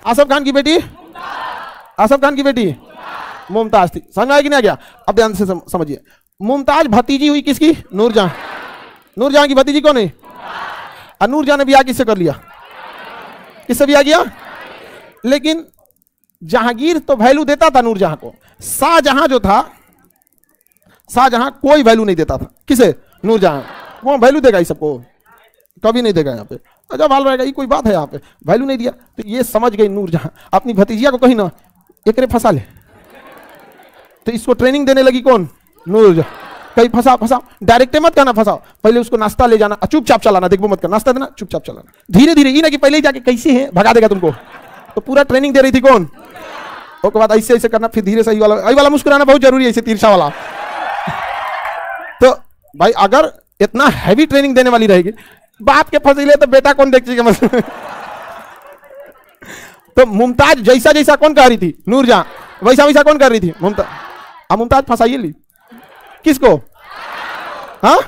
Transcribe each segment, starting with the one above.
आसफ खान की बेटी, आसफ खान की बेटी मुमताज थी। समझ में आया कि नहीं आ गया? अब ध्यान से समझिए, मुमताज भतीजी हुई किसकी? नूरजहां। नूरजहां की भतीजी कौन है? और नूरजहां ने ब्याह किससे कर लिया? किससे ब्याह किया? लेकिन जहांगीर तो वैल्यू देता था नूरजहां को, शाहजहां जो था, शाहजहां कोई वैल्यू नहीं देता था। किसे? नूरजहां। वो वैल्यू देगा इस सबको? कभी नहीं देगा। यहाँ पे अच्छा भाल रहेगा, ये कोई बात है? यहाँ पे वैल्यू नहीं दिया। तो ये समझ गई नूरजहां, अपनी भतीजिया को कही ना एकरे फंसा ले, तो इसको ट्रेनिंग देने लगी कौन? नूरजहां। कहीं फंसा फंसा, डायरेक्ट मत करना फंसाओ, पहले उसको नाश्ता ले जाना, चुपचाप चलाना, देखो मत कर, नाश्ता देना, चुपचाप चलाना, धीरे धीरे, ये ना कि पहले ही जाके कैसे है भगा देगा तुमको। तो पूरा ट्रेनिंग दे रही थी कौन? उसके बाद ऐसे ऐसे करना, फिर धीरे से आई वाला मुस्कुराना बहुत जरूरी है, ऐसे तिरछा वाला। तो भाई अगर इतना हैवी ट्रेनिंग देने वाली रहेगी, बाप के फसीले तो बेटा कौन देखेगा? मतलब तो मुमताज जैसा जैसा कौन कह रही थी? नूरजहां। वैसा वैसा कौन कर रही थी? मुमताज। अब मुमताज फंसाइए ली किसको? हाँ,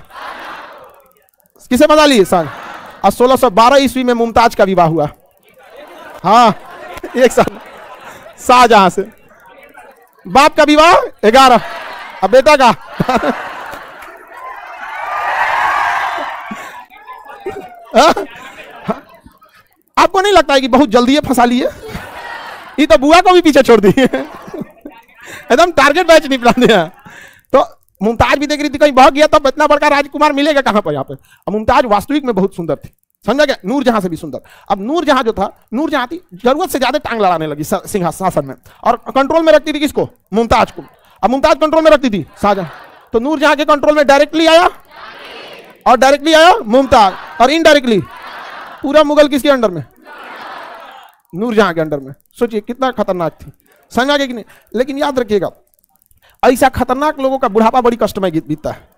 किसे फंसा ली? और 1612 ईस्वी में मुमताज का विवाह हुआ। हाँ, एक साल शाहजहां से। बाप का विवाह 11, अब बेटा का आपको नहीं लगता है कि बहुत जल्दी फंसा ली है? ये तो बुआ को भी पीछे छोड़ दी है, एकदम टारगेट बैच निपटा दिया। तो मुमताज भी देख रही थी कहीं भाग गया, तब इतना बड़का राजकुमार मिलेगा कहां पर यहाँ पे। अब मुमताज वास्तविक में बहुत सुंदर थी, समझा गया? नूरजहां से भी सुंदर। अब नूरजहां जो था, नूरजहां थी जरूरत से ज्यादा टांग लड़ाने लगी सिंहासन में, और कंट्रोल में रखती थी किसको? मुमताज को। अब मुमताज कंट्रोल में रखती थी शाहजहां, तो नूरजहां के कंट्रोल में डायरेक्टली आया और डायरेक्टली आया मुमताज, और इनडायरेक्टली पूरा मुगल किसके अंडर में? नूरजहां के अंडर में। सोचिए कितना खतरनाक थी, समझा गया कि नहीं? लेकिन याद रखिएगा, ऐसा खतरनाक लोगों का बुढ़ापा बड़ी कष्टमय बीतता है।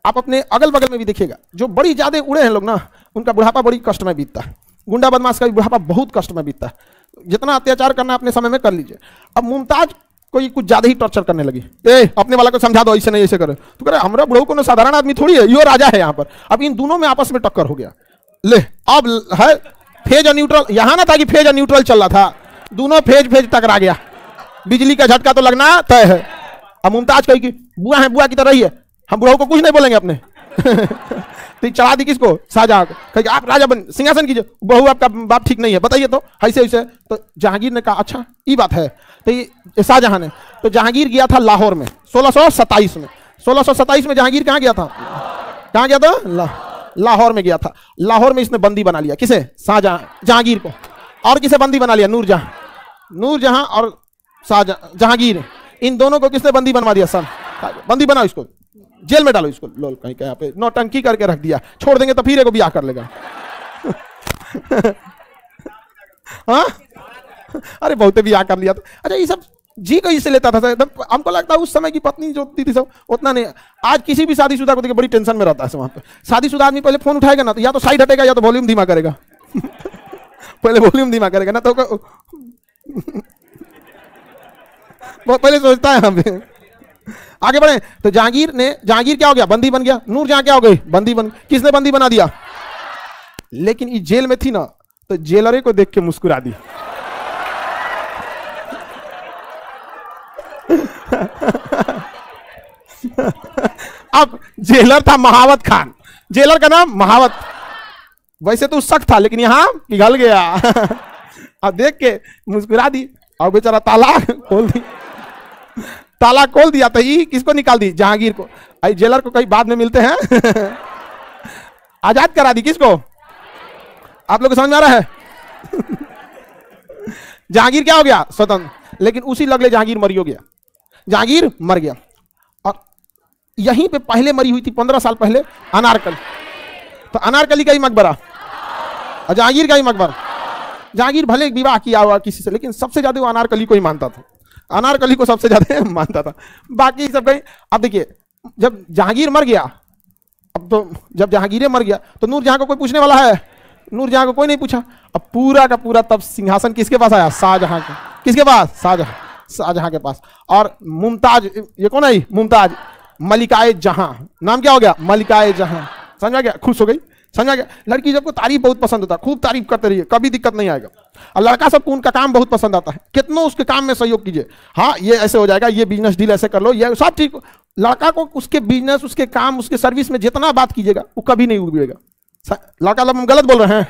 आप अपने अगल बगल में भी देखिएगा, जो बड़ी ज्यादा उड़े हैं लोग ना, उनका बुढ़ापा बड़ी कष्टमय बीतता है। गुंडा बदमाश का भी बुढ़ापा बहुत कष्टमय बीतता है। जितना अत्याचार करना अपने समय में कर लीजिए। अब मुमताज कोई कुछ ज्यादा ही टॉर्चर करने लगी। अपने वाला को समझा दो, ऐसे नहीं ऐसे करे। तो कह रहे हमारा बुढ़ऊ को साधारण आदमी थोड़ी है, यो राजा है यहाँ पर। अब इन दोनों में आपस में टक्कर हो गया। ले अब है फेज और न्यूट्रल। यहां ना था कि फेज और न्यूट्रल चल रहा था, दोनों फेज टकरा गया, बिजली का झटका तो लगना तय है। अब मुमताज कही कि बुआ है, बुआ की तरह ही है, हम बुढ़ऊ को कुछ नहीं बोलेंगे अपने। तो चढ़ा दी किसको? शाहजहां को। कही आप राजा बन, सिंहासन कीजिए, बहू आपका बाप ठीक नहीं है, बताइए तो ऐसे ऐसे। तो जहांगीर ने कहा अच्छा ये बात है। तो ये शाहजहां ने, तो जहांगीर गया था लाहौर में 1627 में। 1627 में जहांगीर कहाँ गया था? कहाँ गया था? लाहौर में गया था। लाहौर में इसने बंदी बना लिया किसे? शाहजहां, जहांगीर को। और किसे बंदी बना लिया? नूरजहां। नूरजहां और जहांगीर, इन दोनों को किसने बंदी बनवा दिया? सन बंदी बनाओ, इसको जेल में डालो, इसको लोल कहीं यहाँ पे नौटंकी करके रख दिया। छोड़ देंगे तो फिर एगो ब्याह कर लेगा। हाँ, अरे बहुते ब्याह कर लिया था। अच्छा ये सब जी को इससे लेता था एकदम। हमको लगता है उस समय की पत्नी जो होती थी सब उतना नहीं। आज किसी भी शादीशुदा को देखिए बड़ी टेंशन में रहता है वहां पे। शादीशुदा आदमी पहले फोन उठाएगा ना, तो या तो साइड हटेगा या तो वॉल्यूम धीमा करेगा। पहले वॉल्यूम धीमा करेगा ना, तो पहले सोचता है हमें। आगे बढ़े तो जहांगीर क्या हो गया? बंदी बन गया। नूरजहां क्या हो गई? बंदी बन। किसने बंदी बना दिया? लेकिन ये जेल में थी ना, तो जेलरे को देख के मुस्कुरा दी। अब जेलर था महावत खान, जेलर का नाम महावत। वैसे तो सख्त था, लेकिन यहां पिघल गया। अब देख के मुस्कुरा दी, और बेचारा ताला खोल दी। ताला खोल दिया तो ये किसको निकाल दी? जहांगीर को। आई जेलर को कहीं बाद में मिलते हैं। आजाद करा दी किसको? आप लोग को समझ में आ रहा है? जहांगीर क्या हो गया? स्वतंत्र। लेकिन उसी लगले जहांगीर मरियो गया। जहांगीर मर गया, और यहीं पे पहले मरी हुई थी 15 साल पहले अनारकली। तो अनारकली का ही मकबरा और जहांगीर का ही मकबरा। जहांगीर भले विवाह किया हुआ किसी से, लेकिन सबसे ज्यादा वो अनारकली को ही मानता था। अनारकली को सबसे ज्यादा मानता था, बाकी सब कहीं। अब देखिए जब जहांगीर मर गया, अब तो जब जहांगीर मर गया तो नूरजहां को कोई पूछने वाला है? नूरजहां को कोई नहीं पूछा। अब पूरा का पूरा तब सिंहासन किसके पास आया? शाहजहां के। किसके पास? शाहजहां के पास। और मुमताज, ये कौन है? मुमताज, मलिकाए जहां। नाम क्या हो गया? मलिकाए जहां। समझा गया? खुश हो गई, समझा गया? लड़की जब को तारीफ बहुत पसंद होता, खूब तारीफ करते रहिए, कभी दिक्कत नहीं आएगा। और लड़का सबको उनका काम बहुत पसंद आता है, कितनों उसके काम में सहयोग कीजिए, हाँ ये ऐसे हो जाएगा, ये बिजनेस डील ऐसे कर लो, ये सब ठीक। लड़का को उसके बिजनेस, उसके काम, उसके सर्विस में जितना बात कीजिएगा वो कभी नहीं उड़ेगा। लड़का हम गलत बोल रहे हैं?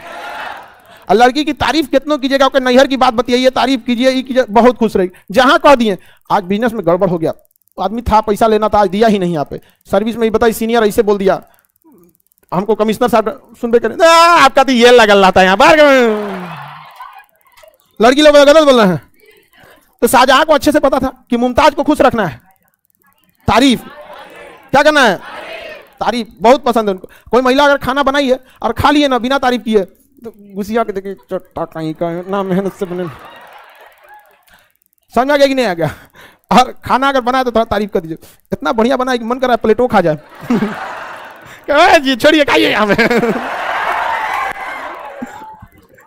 और लड़की की तारीफ कितनों कीजिएगा, उसके नैहर की बात बताइए, तारीफ कीजिए, ये कीजिए, बहुत खुश रहेगी। जहां कह दिए आज बिजनेस में गड़बड़ हो गया, आदमी था पैसा लेना था, आज दिया ही नहीं, यहाँ पे सर्विस में ही बताइए सीनियर ऐसे बोल दिया, हमको कमिश्नर साहब सुनबे करें, आपका तो ये लगल रहा था यहाँ पर, लड़की लोग गलत बोल रहे हैं। तो शाहजहां को अच्छे से पता था कि मुमताज को खुश रखना है, तारीफ क्या करना है, तारीफ बहुत पसंद है उनको। कोई महिला अगर खाना बनाई है और खा लिए ना बिना तारीफ किए तो गुस्सिया के देखिए चट्टा कहीं का ना मेहनत से बने, समझ आ गया कि नहीं आ गया? और खाना अगर बनाए तो थोड़ा तारीफ कर दीजिए, इतना बढ़िया बनाए कि मन कर रहा है प्लेटों खा जाए। जी छोड़िए खाइए यहाँ में।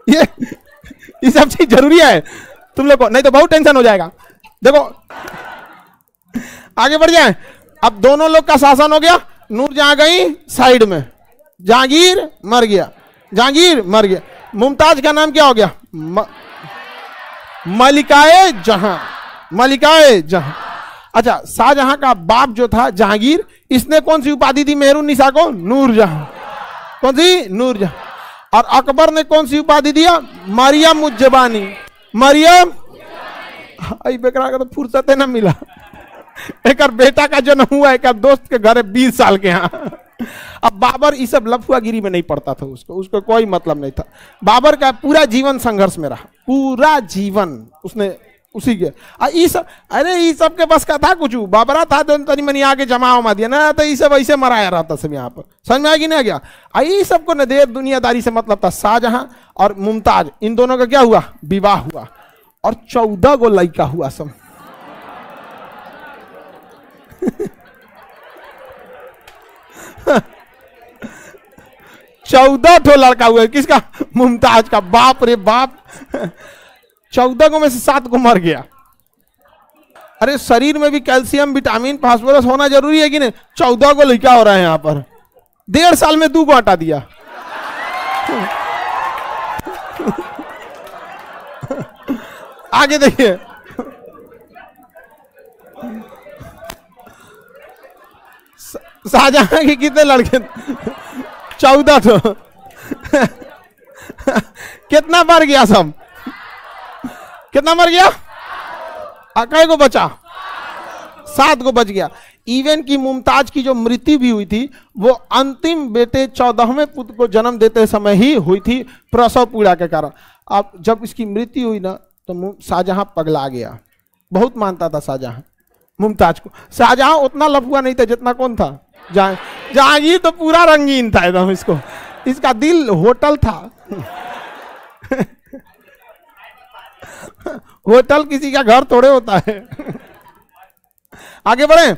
ये सब चीज जरूरी है तुम लोग को, नहीं तो बहुत टेंशन हो जाएगा। देखो आगे बढ़ जाए। अब दोनों लोग का शासन हो गया, नूरजहां गई साइड में, जहांगीर मर गया, जहांगीर मर गया। मुमताज का नाम क्या हो गया? मलिकाए जहां, मलिकाए जहां। अच्छा, शाहजहां का बाप जो था जहांगीर, इसने कौन सी उपाधि दी मेहरुन्निसा को? नूरजहां। कौन सी? नूरजहां। और अकबर ने कौन सी उपाधि दिया? मरियम उज्जबानी। मरियम बेकरा का तो फुर्सत है ना मिला। एक बेटा का जन्म हुआ एक दोस्त के घर 20 साल के यहाँ। अब बाबर इस सब लफुआगिरी में नहीं पड़ता था, उसको कोई मतलब नहीं था। बाबर का पूरा जीवन संघर्ष में रहा, पूरा जीवन उसने उसी के। अरे ये सब के बस का था कुछ, बाबरा था तो तनी मनी आगे जमा उमा दिया ना, तो ये सब ऐसे मराया रहता सब यहाँ पर। समझ में आ गया नहीं गया? ये सबको न देर दुनियादारी से मतलब था। शाहजहां और मुमताज इन दोनों का क्या हुआ? विवाह हुआ और 14 गो लड़का हुआ सब। चौदह ठो लड़का हुआ। किसका? मुमताज का। बाप रे बाप, 14 को में से 7 को मर गया। अरे शरीर में भी कैल्शियम, विटामिन, फास्फोरस होना जरूरी है कि नहीं? 14 को लड़का हो रहा है यहाँ पर। 1.5 साल में 2 को हटा दिया। आगे देखिए, शाहजहां के कितने लड़के? 14 तो। कितना मर गया सब? कितना मर गया? कै को बचा? 7 को बच गया। इवन की मुमताज की जो मृत्यु भी हुई थी वो अंतिम बेटे 14वें पुत्र को जन्म देते समय ही हुई थी, प्रसव पीड़ा के कारण। अब जब इसकी मृत्यु हुई ना तो शाहजहां पगला गया। बहुत मानता था शाहजहां मुमताज को। शाहजहां उतना लफुआ नहीं था जितना कौन था? जहांगीर तो पूरा रंगीन था एकदम। इसका दिल होटल था। होटल किसी का घर थोड़े होता है। आगे बढ़े।